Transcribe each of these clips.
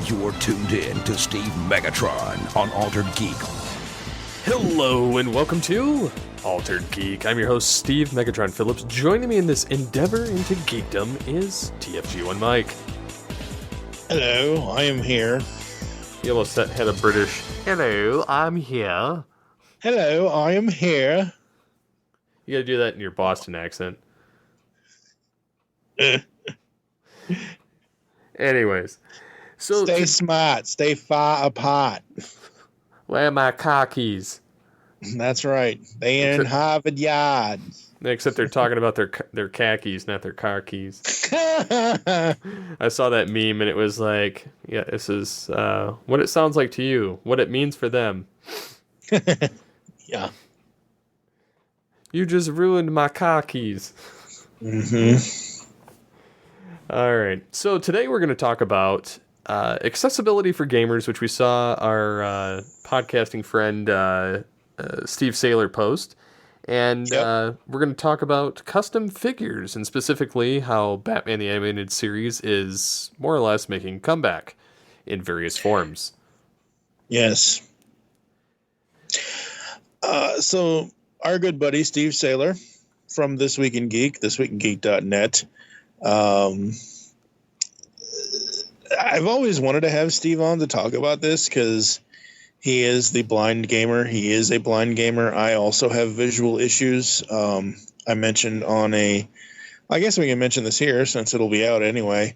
You're tuned in to Steve Megatron on Altered Geek. Hello and welcome to Altered Geek. I'm your host, Steve Megatron Phillips. Joining me in this endeavor into geekdom is TFG1 Mike. Hello, I am here. You almost had a British, hello, I'm here. Hello, I am here. You gotta do that in your Boston accent. Anyways. So stay smart, stay far apart. Where are my car keys? That's right. They in Harvard Yard. Except they're talking about their khakis, not their car keys. I saw that meme and it was like, yeah, this is what it sounds like to you, what it means for them. Yeah. You just ruined my car keys. Mm-hmm. All right. So today we're going to talk about accessibility for gamers, which we saw our podcasting friend Steve Saylor post. And we're going to talk about custom figures, and specifically how Batman the Animated Series is more or less making a comeback in various forms. Yes. So our good buddy Steve Saylor from This Week in Geek, thisweekingeek.net. I've always wanted to have Steve on to talk about this because he is the blind gamer. He is a blind gamer. I also have visual issues. I mentioned I guess we can mention this here since it'll be out anyway.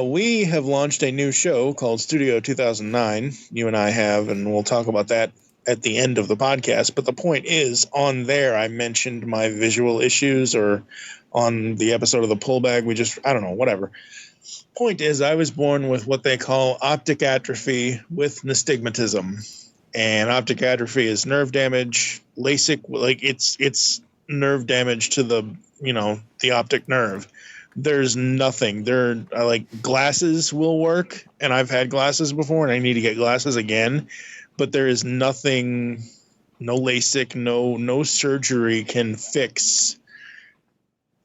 We have launched a new show called Studio 2009. You and I have, and we'll talk about that at the end of the podcast. But the point is, on there, I mentioned my visual issues, or on the episode of the Pullbag, I don't know, whatever. Point is, I was born with what they call optic atrophy with nystagmatism, and optic atrophy is nerve damage. LASIK, like it's nerve damage to the optic nerve. There's nothing there. Like glasses will work, and I've had glasses before, and I need to get glasses again. But there is nothing, no LASIK, no surgery can fix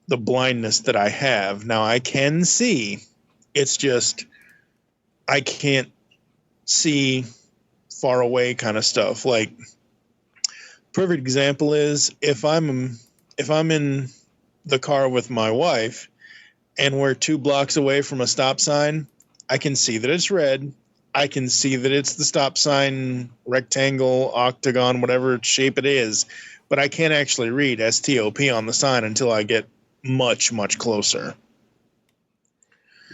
the blindness that I have. Now I can see. It's just I can't see far away kind of stuff. Like, perfect example is if I'm in the car with my wife and we're 2 blocks away from a stop sign, I can see that it's red. I can see that it's the stop sign, rectangle, octagon, whatever shape it is, but I can't actually read STOP on the sign until I get much, much closer.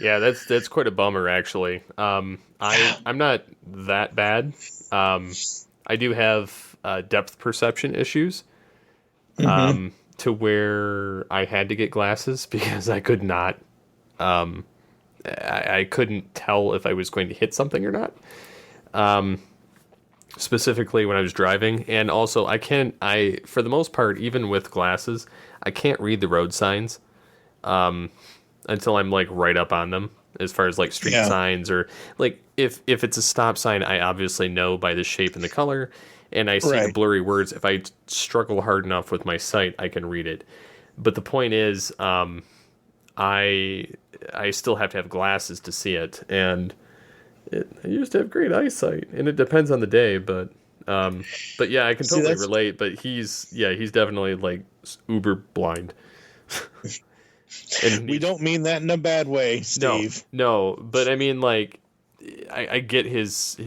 Yeah, that's quite a bummer, actually. I'm not that bad. I do have depth perception issues, to where I had to get glasses because I could not. I couldn't tell if I was going to hit something or not. Specifically when I was driving, and also for the most part, even with glasses, I can't read the road signs. Until I'm like right up on them, as far as like street signs, or like if it's a stop sign, I obviously know by the shape and the color, and I see the blurry words. If I struggle hard enough with my sight, I can read it. But the point is, I still have to have glasses to see it, and I used to have great eyesight, and it depends on the day, but yeah, I can totally relate. But he's definitely like uber blind. And we don't mean that in a bad way, Steve. No, but I mean, like, I get his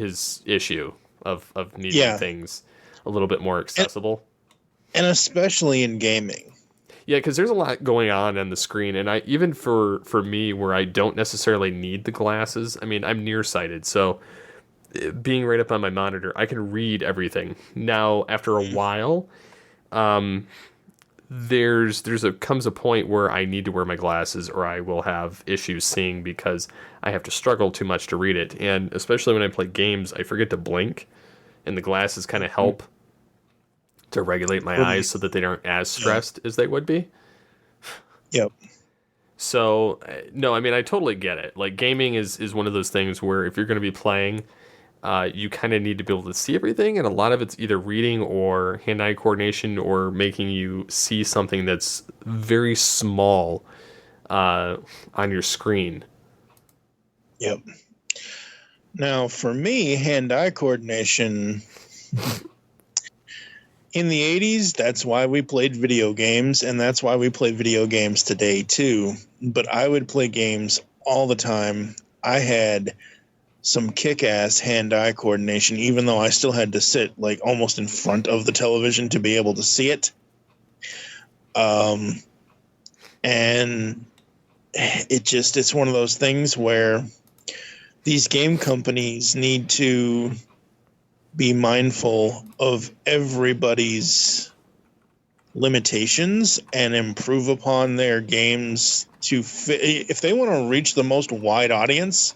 issue of needing things a little bit more accessible, and especially in gaming. Yeah, because there's a lot going on the screen, and even for me, where I don't necessarily need the glasses. I mean, I'm nearsighted, so being right up on my monitor, I can read everything. Now, after a while, comes a point where I need to wear my glasses or I will have issues seeing because I have to struggle too much to read it. And especially when I play games, I forget to blink, and the glasses kind of help to regulate my eyes so that they aren't as stressed as they would be. Yep. So, no, I mean, I totally get it. Like, gaming is one of those things where if you're going to be playing, you kind of need to be able to see everything, and a lot of it's either reading or hand-eye coordination or making you see something that's very small on your screen. Yep. Now, for me, hand-eye coordination in the 80s, that's why we played video games, and that's why we play video games today, too. But I would play games all the time. I had some kick-ass hand-eye coordination, even though I still had to sit like almost in front of the television to be able to see it. And it's one of those things where these game companies need to be mindful of everybody's limitations and improve upon their games to fit. If they want to reach the most wide audience,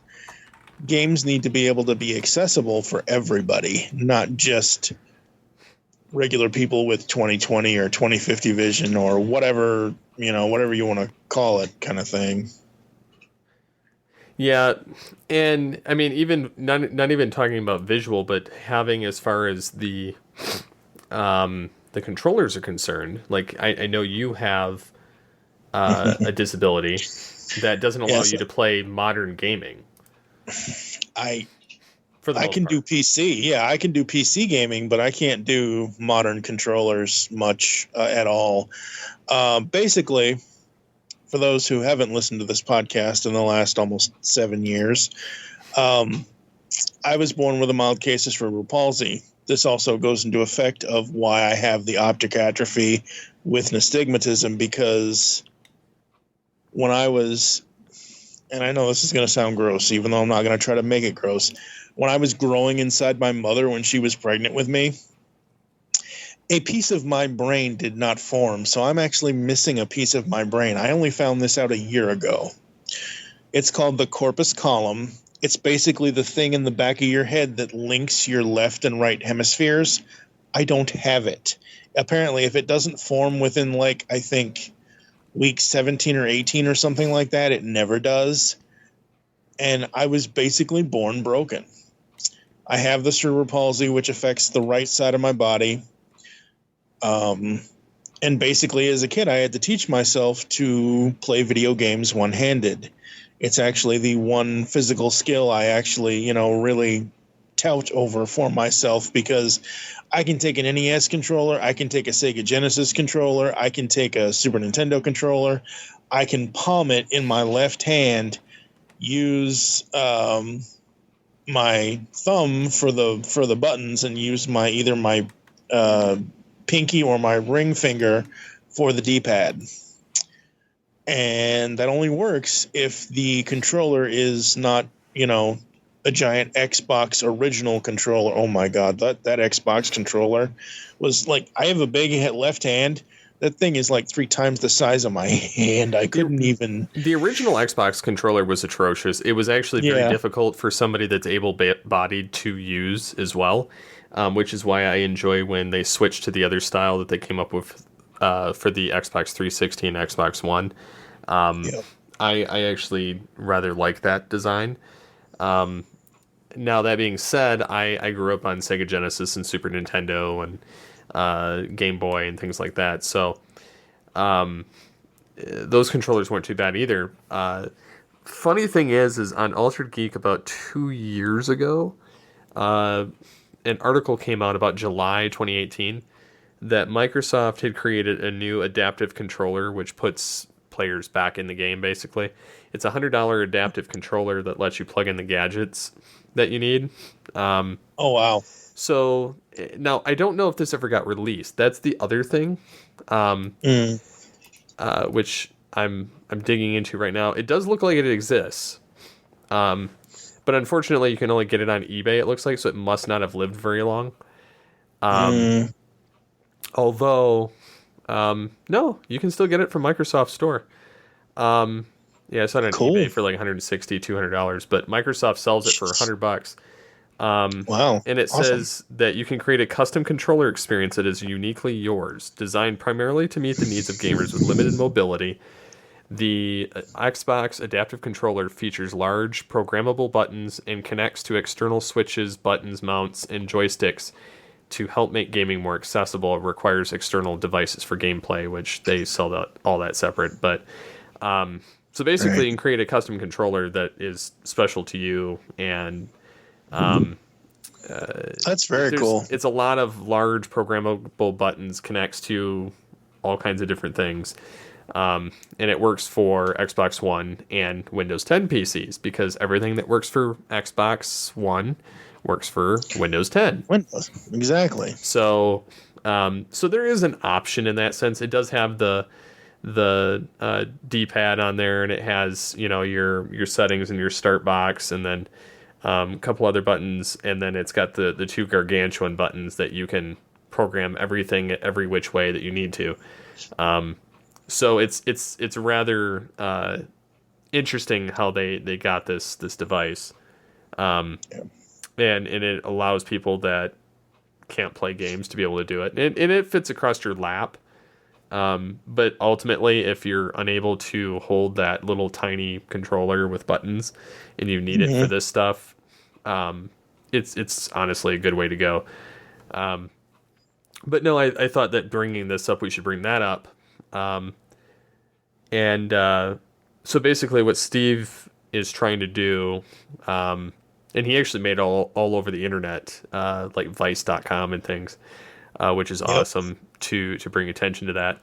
games need to be able to be accessible for everybody, not just regular people with 20/20 or 20/50 vision or whatever you want to call it, kind of thing. Yeah, and I mean, even not even talking about visual, but having, as far as the controllers are concerned, like I know you have a disability that doesn't allow you to play modern gaming. I can do PC. Yeah, I can do PC gaming, but I can't do modern controllers much at all. Basically, for those who haven't listened to this podcast in the last almost 7 years, I was born with a mild case of cerebral palsy. This also goes into effect of why I have the optic atrophy with nystagmatism, because when I was, and I know this is going to sound gross, even though I'm not going to try to make it gross, when I was growing inside my mother when she was pregnant with me, a piece of my brain did not form, so I'm actually missing a piece of my brain. I only found this out a year ago. It's called the corpus callosum. It's basically the thing in the back of your head that links your left and right hemispheres. I don't have it. Apparently, if it doesn't form within, like, I think, week 17 or 18 or something like that, it never does. And I was basically born broken. I have the cerebral palsy, which affects the right side of my body. And basically, as a kid, I had to teach myself to play video games one-handed. It's actually the one physical skill I actually, really tout over for myself, because I can take an NES controller, I can take a Sega Genesis controller, I can take a Super Nintendo controller, I can palm it in my left hand, use my thumb for the buttons, and use either my pinky or my ring finger for the D-pad. And that only works if the controller is not, a giant Xbox original controller. Oh my God, that Xbox controller was like, I have a big left hand. That thing is like 3 times the size of my hand. I couldn't even. The original Xbox controller was atrocious. It was actually very difficult for somebody that's able-bodied to use as well, which is why I enjoy when they switched to the other style that they came up with for the Xbox 360 and Xbox One. I actually rather like that design. Now, that being said, I grew up on Sega Genesis and Super Nintendo and Game Boy and things like that. So those controllers weren't too bad either. Funny thing is on Altered Geek about 2 years ago, an article came out about July 2018 that Microsoft had created a new adaptive controller, which puts players back in the game, basically. It's a $100 adaptive controller that lets you plug in the gadgets that you need. Oh, wow. So, now, I don't know if this ever got released. That's the other thing, which I'm digging into right now. It does look like it exists. But unfortunately, you can only get it on eBay, it looks like, so it must not have lived very long. Although, no, you can still get it from Microsoft Store. Yeah, it's on eBay for like $160, $200, but Microsoft sells it for $100. Wow. And it says that you can create a custom controller experience that is uniquely yours, designed primarily to meet the needs of gamers with limited mobility. The Xbox Adaptive Controller features large programmable buttons and connects to external switches, buttons, mounts, and joysticks to help make gaming more accessible. It requires external devices for gameplay, which they sell all that separate. But so basically, you can create a custom controller that is special to you and That's very cool. It's a lot of large programmable buttons, connects to all kinds of different things. And it works for Xbox One and Windows 10 PCs because everything that works for Xbox One works for Windows 10. Windows, exactly. So, so there is an option in that sense. It does have the D-pad on there, and it has, you know, your settings and your start box, and then a couple other buttons, and then it's got the two gargantuan buttons that you can program everything every which way that you need to. So it's rather interesting how they got this device, and it allows people that can't play games to be able to do it, and it fits across your lap. But ultimately, if you're unable to hold that little tiny controller with buttons and you need it for this stuff, it's honestly a good way to go. But no, I thought that bringing this up, we should bring that up. So basically what Steve is trying to do, and he actually made all over the internet, like Vice.com and things, which is awesome to bring attention to that.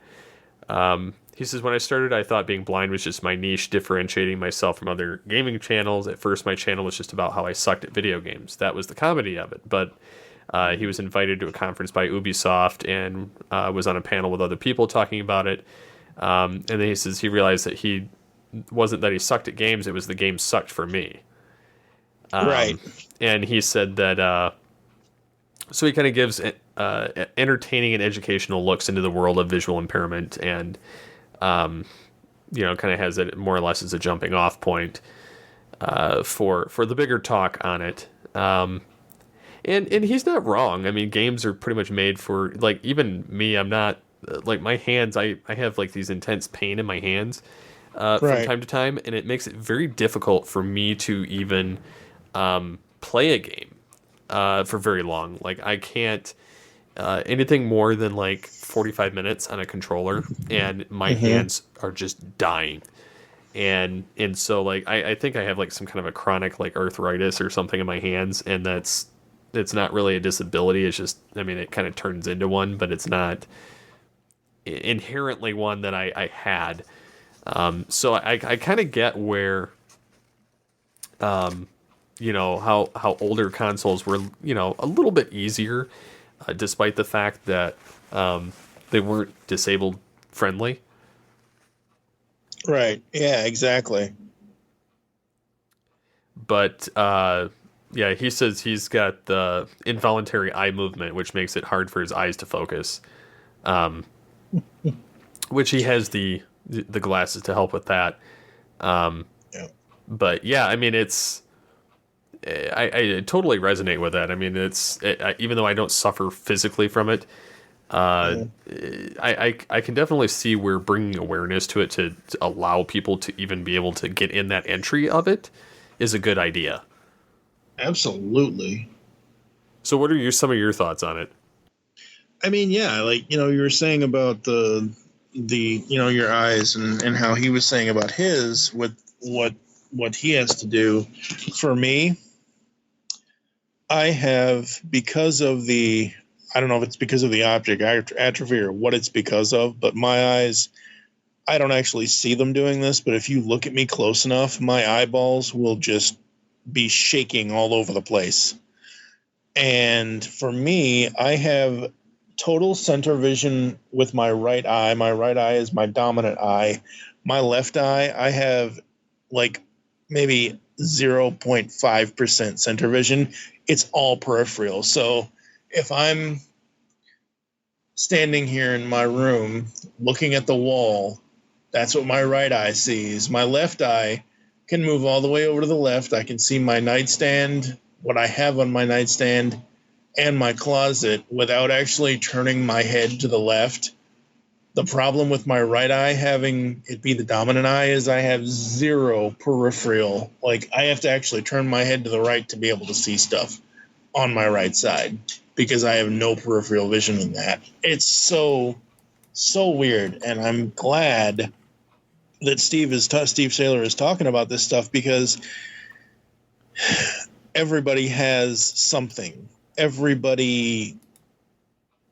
He says, when I started, I thought being blind was just my niche, differentiating myself from other gaming channels. At first, my channel was just about how I sucked at video games. That was the comedy of it. But he was invited to a conference by Ubisoft and was on a panel with other people talking about it. And then he says he realized that he wasn't that he sucked at games, it was the game sucked for me. Right. And he said that, so he kind of gives entertaining and educational looks into the world of visual impairment, and, you know, kind of has it more or less as a jumping off point for the bigger talk on it. And he's not wrong. I mean, games are pretty much made for, like, even me, I'm not, like, my hands, I have, like, these intense pain in my hands from time to time, and it makes it very difficult for me to even play a game for very long. Like, I can't anything more than, like, 45 minutes on a controller, and my hands are just dying. And so, like, I think I have, like, some kind of a chronic, like, arthritis or something in my hands, and it's not really a disability. It's just, I mean, it kind of turns into one, but it's not inherently one that I had. So I kind of get where, you know, how older consoles were, you know, a little bit easier, despite the fact that they weren't disabled friendly. Right. Yeah, exactly. But yeah, he says he's got the involuntary eye movement, which makes it hard for his eyes to focus. Which he has the glasses to help with that. But yeah, I mean, I totally resonate with that. I mean, even though I don't suffer physically from it, I can definitely see where bringing awareness to it to allow people to even be able to get in that entry of it is a good idea. Absolutely. So what are some of your thoughts on it? I mean, yeah, like, you know, you were saying about the you know, your eyes, and how he was saying about his with what he has to do. For me, I have, because of the, I don't know if it's because of the optic atrophy or what it's because of, but my eyes, I don't actually see them doing this, but if you look at me close enough, my eyeballs will just be shaking all over the place. And for me, I have total center vision with my right eye. My right eye is my dominant eye. My left eye, I have like maybe 0.5% center vision. It's all peripheral. So if I'm standing here in my room looking at the wall, that's what my right eye sees. My left eye can move all the way over to the left. I can see my nightstand, what I have on my nightstand, and my closet without actually turning my head to the left. The problem with my right eye having it be the dominant eye is I have zero peripheral. Like, I have to actually turn my head to the right to be able to see stuff on my right side because I have no peripheral vision in that. It's so weird, and I'm glad that Steve Saylor is talking about this stuff, because everybody has something. Everybody,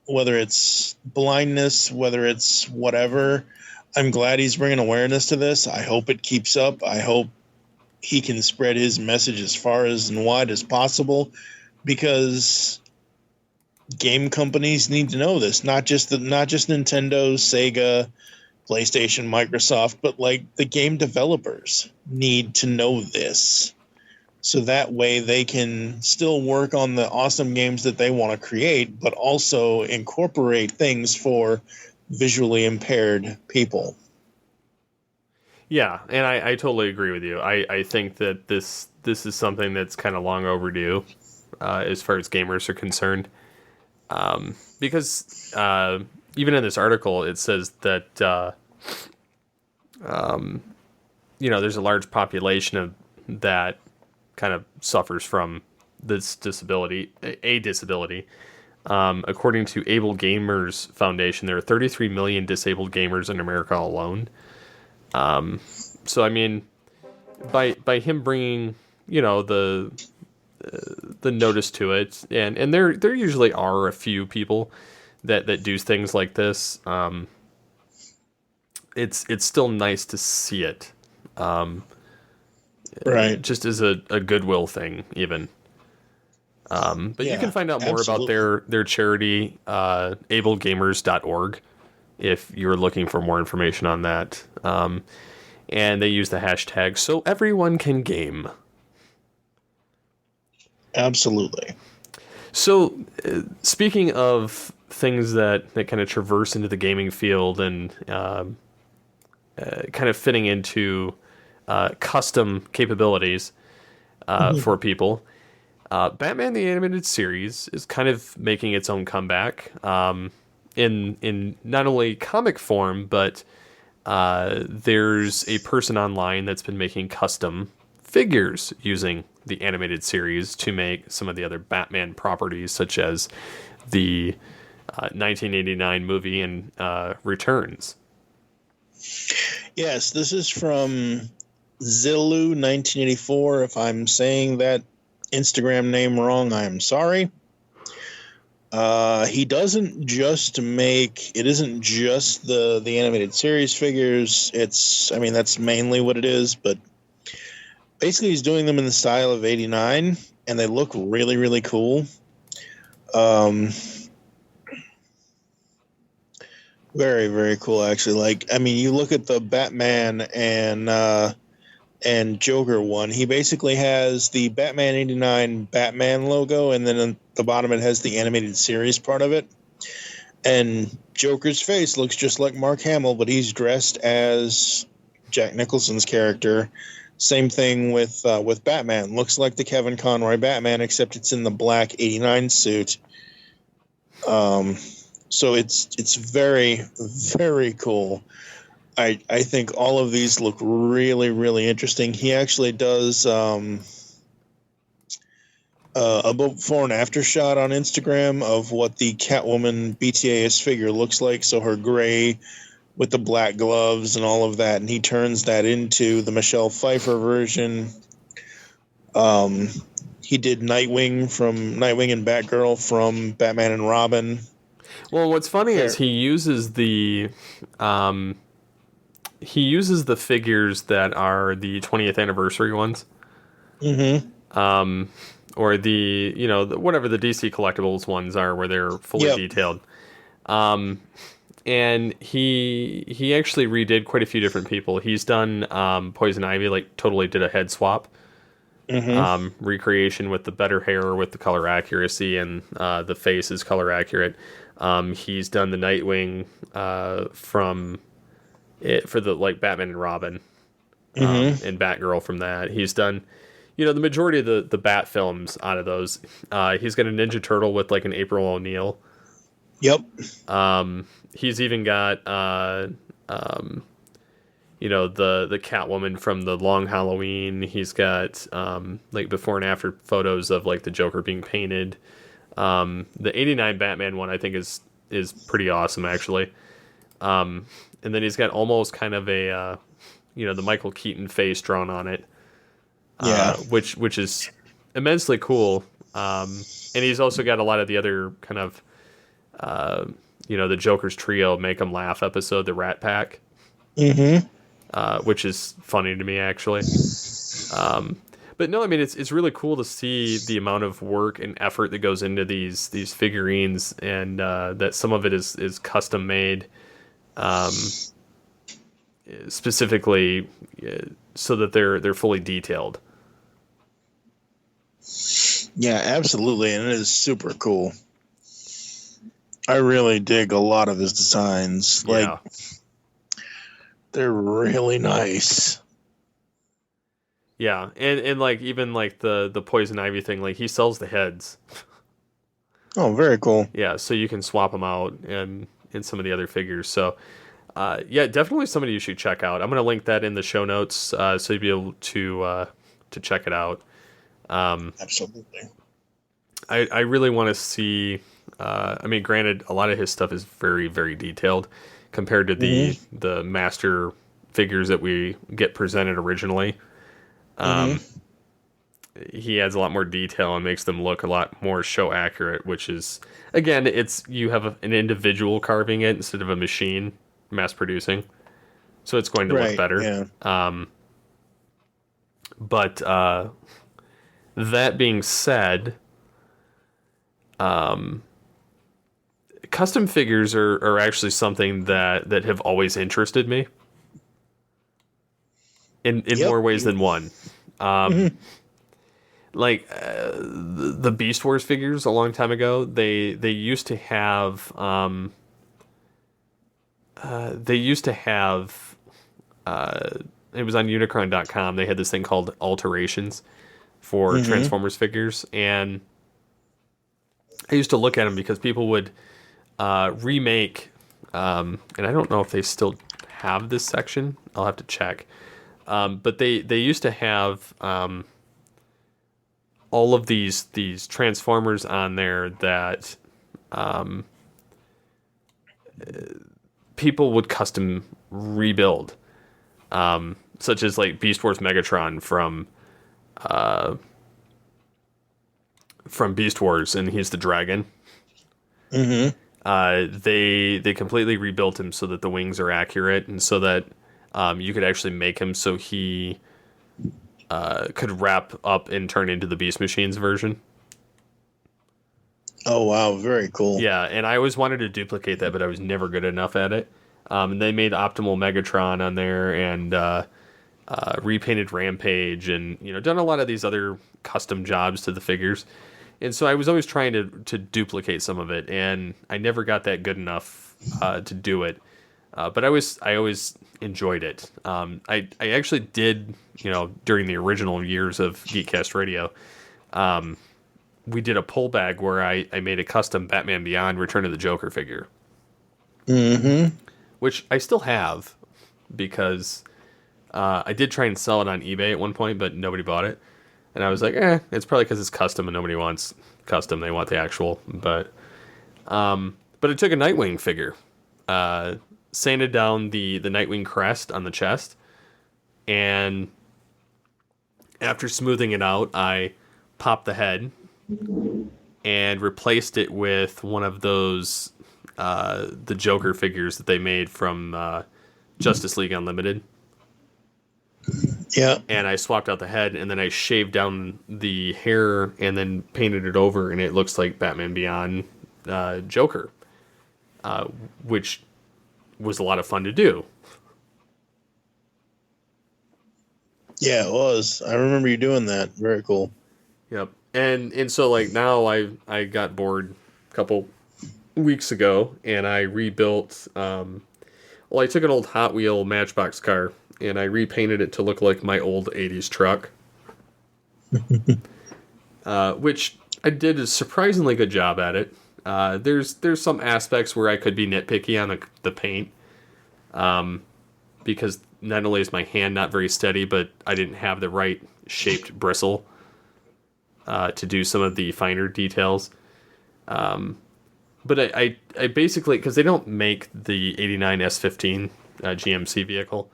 whether it's blindness, whether it's whatever, I'm glad he's bringing awareness to this. I hope it keeps up. I hope he can spread his message as far as and wide as possible, because game companies need to know this. Not just Nintendo, Sega, PlayStation, Microsoft, but like the game developers need to know this. So that way they can still work on the awesome games that they want to create, but also incorporate things for visually impaired people. Yeah, and I totally agree with you. I think that this is something that's kind of long overdue as far as gamers are concerned. Because even in this article, it says that there's a large population of that kind of suffers from this disability, a disability. According to Able Gamers Foundation, there are 33 million disabled gamers in America alone. So I mean, by him bringing, the notice to it, and there usually are a few people that do things like this. It's still nice to see it. Right. Just as a goodwill thing, even. But you can find out more absolutely. about their charity, ablegamers.org, if you're looking for more information on that. And they use the hashtag so everyone can game. Absolutely. So, speaking of things that kind of traverse into the gaming field and kind of fitting into custom capabilities for people, Batman the Animated Series is kind of making its own comeback in not only comic form, but there's a person online that's been making custom figures using the animated series to make some of the other Batman properties, such as the 1989 movie and Returns. Yes, this is from Zilu 1984. If I'm saying that Instagram name wrong, I am sorry. He doesn't just make, it isn't just the animated series figures. That's mainly what it is, but basically he's doing them in the style of 89, and they look really, really cool. Very, very cool, actually. You look at the Batman and Joker one. He basically has the Batman 89 Batman logo, and then at the bottom it has the animated series part of it. And Joker's face looks just like Mark Hamill, but he's dressed as Jack Nicholson's character. Same thing with Batman. Looks like the Kevin Conroy Batman, except it's in the black 89 suit. So it's very, very cool. I think all of these look really, really interesting. He actually does a before and after shot on Instagram of what the Catwoman BTAS figure looks like. So her gray with the black gloves and all of that, and he turns that into the Michelle Pfeiffer version. He did Nightwing and Batgirl from Batman and Robin. Well, what's funny is he uses the figures that are the 20th anniversary ones. Mm-hmm. Or whatever the DC Collectibles ones are, where they're fully detailed. And he actually redid quite a few different people. He's done Poison Ivy, totally did a head swap. Mm-hmm. Recreation with the better hair, with the color accuracy, and the face is color accurate. He's done the Nightwing for the Batman and Robin, and Batgirl from that. He's done, the majority of the Bat films out of those. He's got a Ninja Turtle with an April O'Neil. Yep. He's even got the Catwoman from the Long Halloween. He's got before and after photos of the Joker being painted. The 89 Batman one I think is pretty awesome, actually. And then he's got almost kind of a the Michael Keaton face drawn on it. Which is immensely cool. And he's also got a lot of the other kind of, the Joker's Trio Make 'em Laugh episode, the Rat Pack, which is funny to me, actually. But no, I mean, it's really cool to see the amount of work and effort that goes into these figurines, and that some of it is custom made, specifically so that they're fully detailed. Yeah, absolutely, and it is super cool. I really dig a lot of his designs. Like, they're really nice. Yeah, and like even like the Poison Ivy thing, like he sells the heads. Oh, very cool. Yeah, so you can swap them out and in some of the other figures. So, yeah, definitely somebody you should check out. I'm gonna link that in the show notes, so you'll be able to check it out. Absolutely. I really want to see. I mean, granted, a lot of his stuff is very, very detailed compared to the master figures that we get presented originally. He adds a lot more detail and makes them look a lot more show accurate, which is, again, you have an individual carving it instead of a machine mass producing, so it's going to look better. Yeah. But that being said, custom figures are actually something that have always interested me in more ways than one. Like the Beast Wars figures a long time ago, they used to have it was on Unicron.com. They had this thing called alterations for Transformers figures, and I used to look at them because people would remake, and I don't know if they still have this section. I'll have to check. But they used to have all of these Transformers on there that people would custom rebuild, such as like Beast Wars Megatron from Beast Wars, and he's the dragon. They completely rebuilt him so that the wings are accurate, and so that you could actually make him so he could wrap up and turn into the Beast Machines version. Oh, wow. Very cool. Yeah, and I always wanted to duplicate that, but I was never good enough at it. And they made Optimal Megatron on there, and repainted Rampage, and done a lot of these other custom jobs to the figures. And so I was always trying to duplicate some of it, and I never got that good enough to do it. But I always enjoyed it. I actually did, during the original years of Geekcast Radio, we did a pull bag where I made a custom Batman Beyond Return of the Joker figure. Which I still have, because I did try and sell it on eBay at one point, but nobody bought it. And I was like, it's probably because it's custom and nobody wants custom. They want the actual. But I took a Nightwing figure, sanded down the Nightwing crest on the chest, and after smoothing it out, I popped the head and replaced it with one of those the Joker figures that they made from Justice League Unlimited. Yeah. And I swapped out the head, and then I shaved down the hair and then painted it over, and it looks like Batman Beyond Joker, which was a lot of fun to do. Yeah, it was. I remember you doing that. Very cool. Yep. And so like now I got bored a couple weeks ago, and I rebuilt I took an old Hot Wheel Matchbox car, and I repainted it to look like my old 80s truck. Which I did a surprisingly good job at it. There's some aspects where I could be nitpicky on the paint, because not only is my hand not very steady, but I didn't have the right shaped bristle to do some of the finer details. But I basically, because they don't make the 89 S15 GMC vehicle,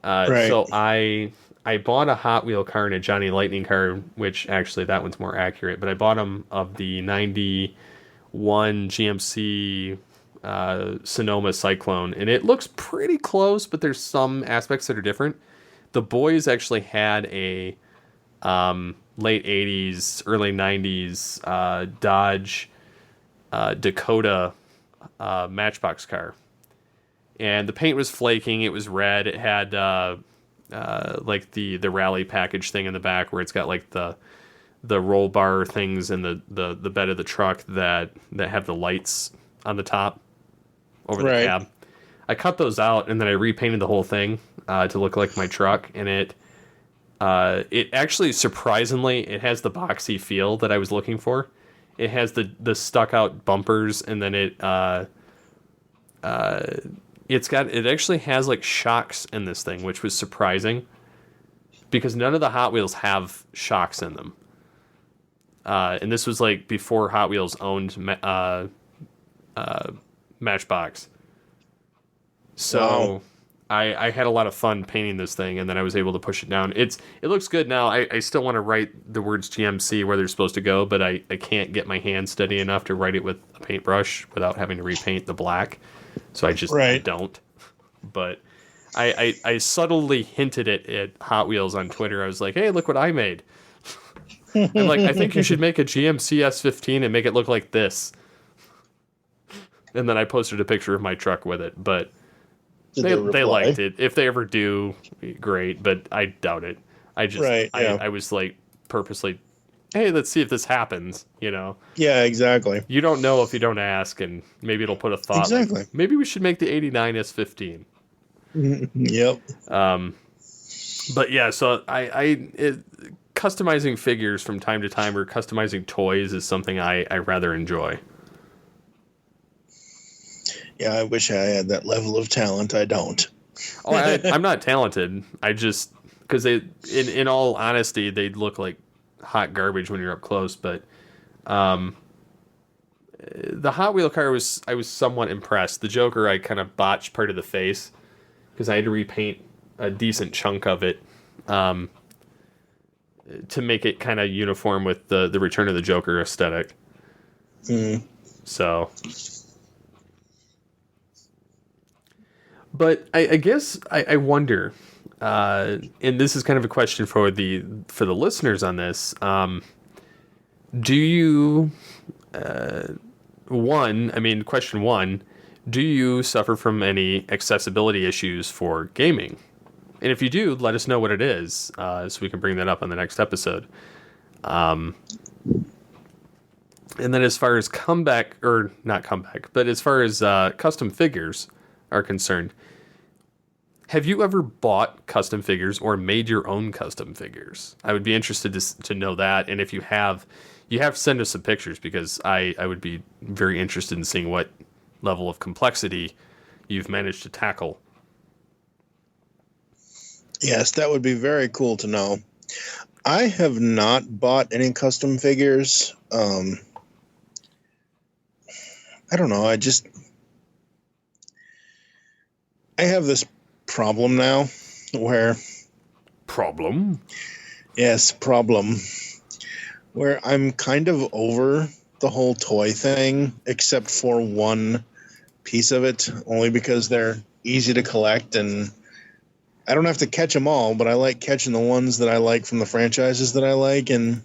right. So I I bought a Hot Wheel car and a Johnny Lightning car, which actually that one's more accurate, but I bought them of the 91 GMC Sonoma Cyclone, and it looks pretty close, but there's some aspects that are different. The boys actually had a late 80s, early 90s Dodge Dakota Matchbox car. And the paint was flaking. It was red. It had like the rally package thing in the back where it's got like the roll bar things in the bed of the truck that have the lights on the top over the cab. I cut those out and then I repainted the whole thing to look like my truck, and it actually, surprisingly, it has the boxy feel that I was looking for. It has the stuck out bumpers, and then it actually has like shocks in this thing, which was surprising because none of the Hot Wheels have shocks in them. And this was like before Hot Wheels owned Matchbox. So wow. I had a lot of fun painting this thing, and then I was able to push it down. It looks good now. I still want to write the words GMC where they're supposed to go, but I can't get my hand steady enough to write it with a paintbrush without having to repaint the black. So I just don't. But I subtly hinted it at Hot Wheels on Twitter. I was like, hey, look what I made. I'm like, I think you should make a GMC S15 and make it look like this. And then I posted a picture of my truck with it, but they liked it. If they ever do, great, but I doubt it. I was like purposely, hey, let's see if this happens, you know? Yeah, exactly. You don't know if you don't ask, and maybe it'll put a thought. Exactly. Like, maybe we should make the 89 S15. Yep. But yeah, so customizing figures from time to time or customizing toys is something I rather enjoy. Yeah, I wish I had that level of talent. I don't. I'm not talented. I just, because in all honesty, they look like hot garbage when you're up close. But the Hot Wheel car I was somewhat impressed. The Joker, I kind of botched part of the face because I had to repaint a decent chunk of it to make it kind of uniform with the Return of the Joker aesthetic. So. But I guess I wonder, and this is kind of a question for the listeners on this. Do you, question one, do you suffer from any accessibility issues for gaming? And if you do, let us know what it is, so we can bring that up on the next episode. And then as far as as far as custom figures are concerned, have you ever bought custom figures or made your own custom figures? I would be interested to know that, and if you have to send us some pictures because I would be very interested in seeing what level of complexity you've managed to tackle. Yes, that would be very cool to know. I have not bought any custom figures. I don't know. I have this problem now where... Problem? Yes, problem. Where I'm kind of over the whole toy thing, except for one piece of it, only because they're easy to collect, and I don't have to catch them all, but I like catching the ones that I like from the franchises that I like, and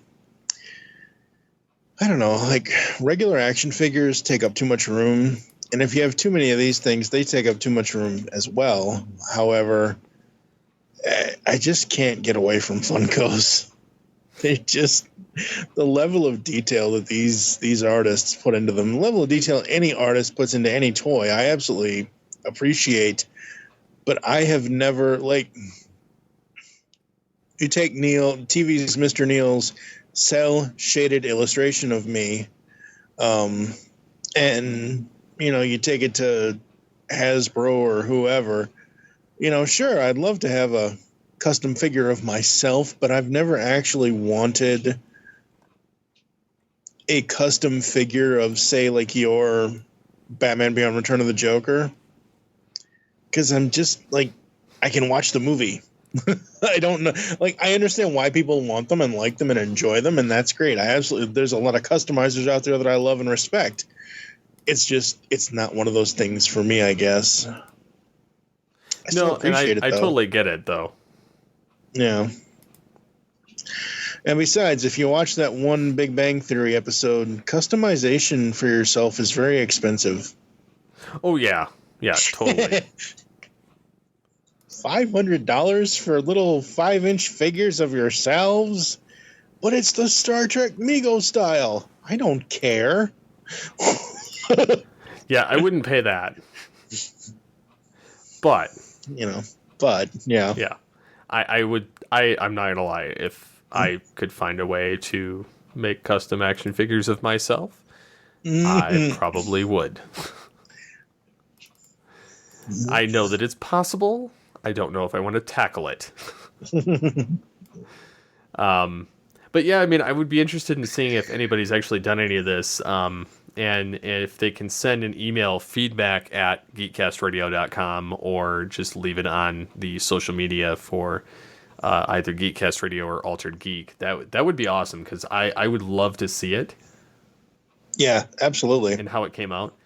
I don't know, like regular action figures take up too much room. And if you have too many of these things, they take up too much room as well. However, I just can't get away from Funkos. The level of detail that these artists put into them, the level of detail any artist puts into any toy, I absolutely appreciate. But I have never, you take TV's Mr. Neil's cell shaded illustration of me, and you take it to Hasbro or whoever, sure, I'd love to have a custom figure of myself, but I've never actually wanted a custom figure of, say, like your Batman Beyond Return of the Joker. Because I'm just, I can watch the movie. I don't know. Like, I understand why people want them and like them and enjoy them, and that's great. There's a lot of customizers out there that I love and respect. It's just, it's not one of those things for me, I guess. I still appreciate it, I though. totally get it, though. Yeah. And besides, if you watch that one Big Bang Theory episode, customization for yourself is very expensive. Oh, yeah. Yeah, totally. $500 for little 5-inch figures of yourselves? But it's the Star Trek Mego style. I don't care. Yeah, I wouldn't pay that. But... yeah. Yeah. I'm not going to lie. If I could find a way to make custom action figures of myself, I probably would. I know that it's possible. I don't know if I want to tackle it. But yeah, I mean, I would be interested in seeing if anybody's actually done any of this, and if they can send an email feedback at geekcastradio.com or just leave it on the social media for either Geekcast Radio or Altered Geek. That would be awesome, because I would love to see it. Yeah, absolutely. And how it came out.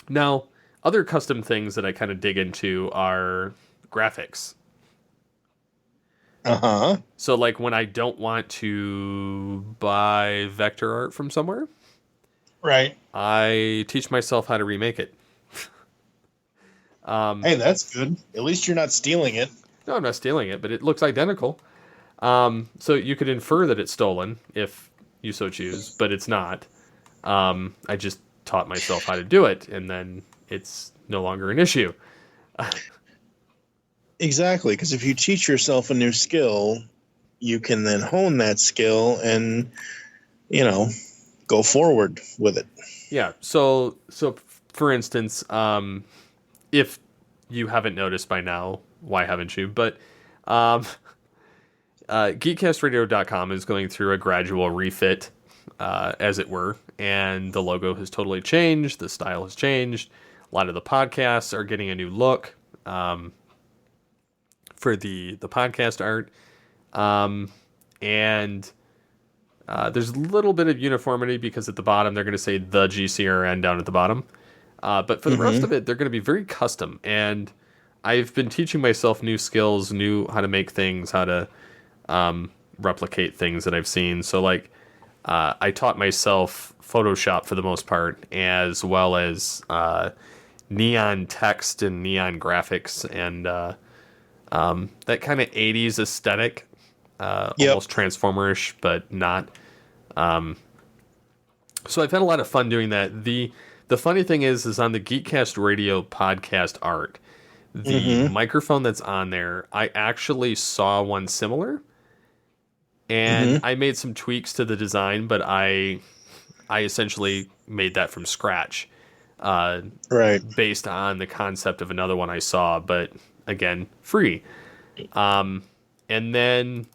Now, other custom things that I kind of dig into are graphics. Uh-huh. So, like, when I don't want to buy vector art from somewhere, right, I teach myself how to remake it. Hey, that's good. At least you're not stealing it. No, I'm not stealing it, but it looks identical. So you could infer that it's stolen if you so choose, but it's not. I just taught myself how to do it, and then it's no longer an issue. Exactly, because if you teach yourself a new skill, you can then hone that skill and, go forward with it. Yeah. So for instance, if you haven't noticed by now, why haven't you? But geekcastradio.com is going through a gradual refit, as it were, and the logo has totally changed. The style has changed. A lot of the podcasts are getting a new look for the podcast art. And there's a little bit of uniformity because at the bottom they're going to say the GCRN down at the bottom. But for the rest of it, they're going to be very custom. And I've been teaching myself new skills, how to make things, how to replicate things that I've seen. So, like, I taught myself Photoshop for the most part, as well as neon text and neon graphics and that kind of 80s aesthetic, almost Transformer-ish, but not. So I've had a lot of fun doing that. The funny thing is on the Geekcast Radio podcast art, the microphone that's on there, I actually saw one similar, and I made some tweaks to the design, but I essentially made that from scratch, based on the concept of another one I saw, but again, free. And then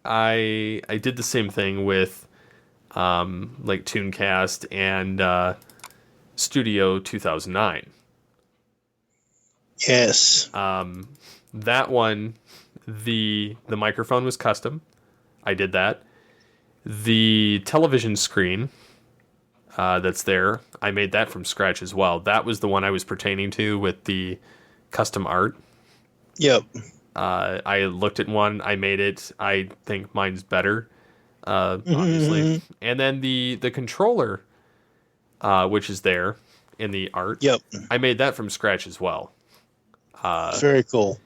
I did the same thing with like Tooncast and Studio 2009. Yes. That one, the microphone was custom. I did that. The television screen that's there, I made that from scratch as well. That was the one I was pertaining to with the custom art. Yep. I looked at one, I made it. I think mine's better, obviously. And then the controller, which is there in the art. Yep. I made that from scratch as well. Very cool.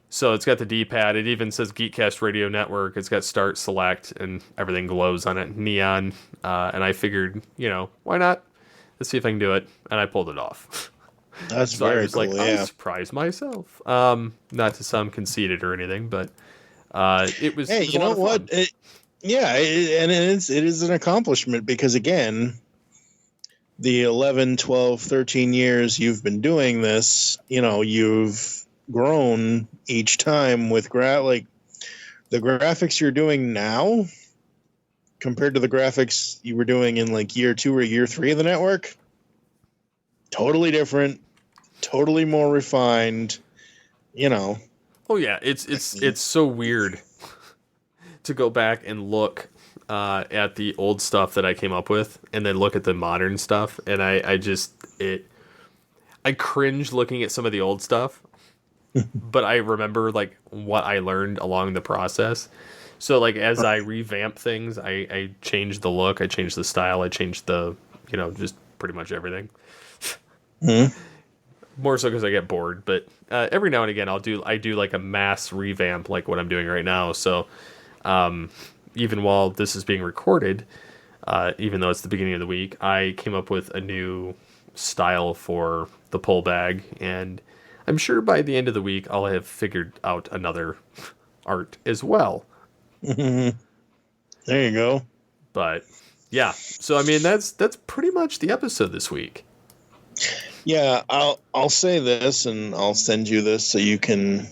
So it's got the D-pad. It even says Geekcast Radio Network. It's got start, select, and everything glows on it, neon. And I figured, why not? Let's see if I can do it. And I pulled it off. That's so very I was cool, like, I surprised myself. Not to sound conceited or anything, but it was. Hey, it was you know what? It is an accomplishment because, again, the 11, 12, 13 years you've been doing this, you've grown each time with the graphics you're doing now compared to the graphics you were doing in like year 2 or year 3 of the network. Totally different. totally more refined, you know. Oh yeah, it's so weird to go back and look at the old stuff that I came up with, and then look at the modern stuff, and I cringe looking at some of the old stuff, but I remember like what I learned along the process. So like as I revamp things, I change the look, I change the style, I change the just pretty much everything. More so because I get bored, but every now and again I do like a mass revamp like what I'm doing right now. So even while this is being recorded, even though it's the beginning of the week, I came up with a new style for the pull bag, and I'm sure by the end of the week I'll have figured out another art as well. There you go. But yeah, so I mean that's pretty much the episode this week. Yeah, I'll say this, and I'll send you this so you can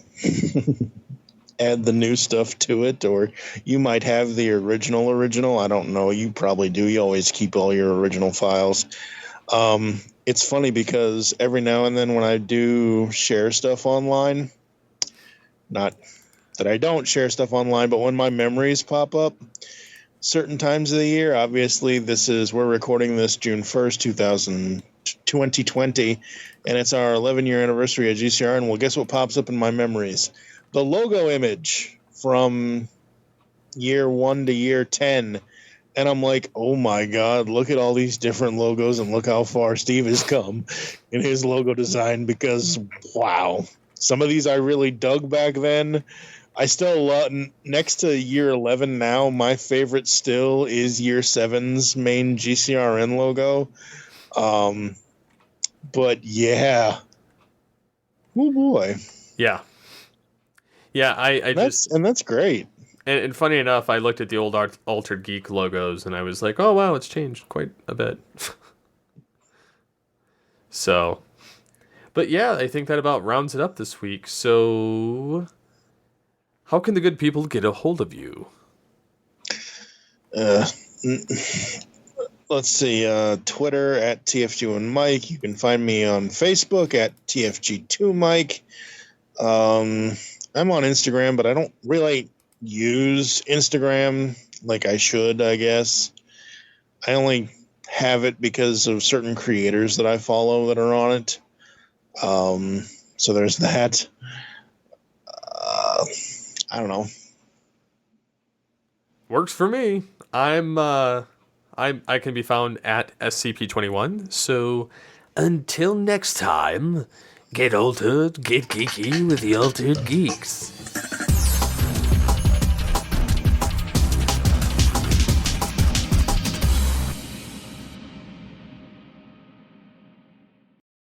add the new stuff to it, or you might have the original. I don't know. You probably do. You always keep all your original files. It's funny because every now and then when I do share stuff online, not that I don't share stuff online, but when my memories pop up certain times of the year, obviously we're recording this June 1st, 2020, and it's our 11-year anniversary at GCRN. Well, guess what pops up in my memories? The logo image from year 1 to year 10. And I'm like, oh my God, look at all these different logos and look how far Steve has come in his logo design, because, wow, some of these I really dug back then. I still love, next to year 11 now, my favorite still is year 7's main GCRN logo. But yeah. Oh boy. Yeah. Yeah, that's great. And funny enough, I looked at the old Altered Geek logos, and I was like, oh, wow, it's changed quite a bit. So, but yeah, I think that about rounds it up this week. So, how can the good people get a hold of you? Let's see, Twitter at TFG1Mike. You can find me on Facebook at TFG2Mike. I'm on Instagram, but I don't really use Instagram like I should, I guess. I only have it because of certain creators that I follow that are on it. So there's that. I don't know. Works for me. I can be found at SCP-21. So until next time, get altered, get geeky with the Altered Geeks.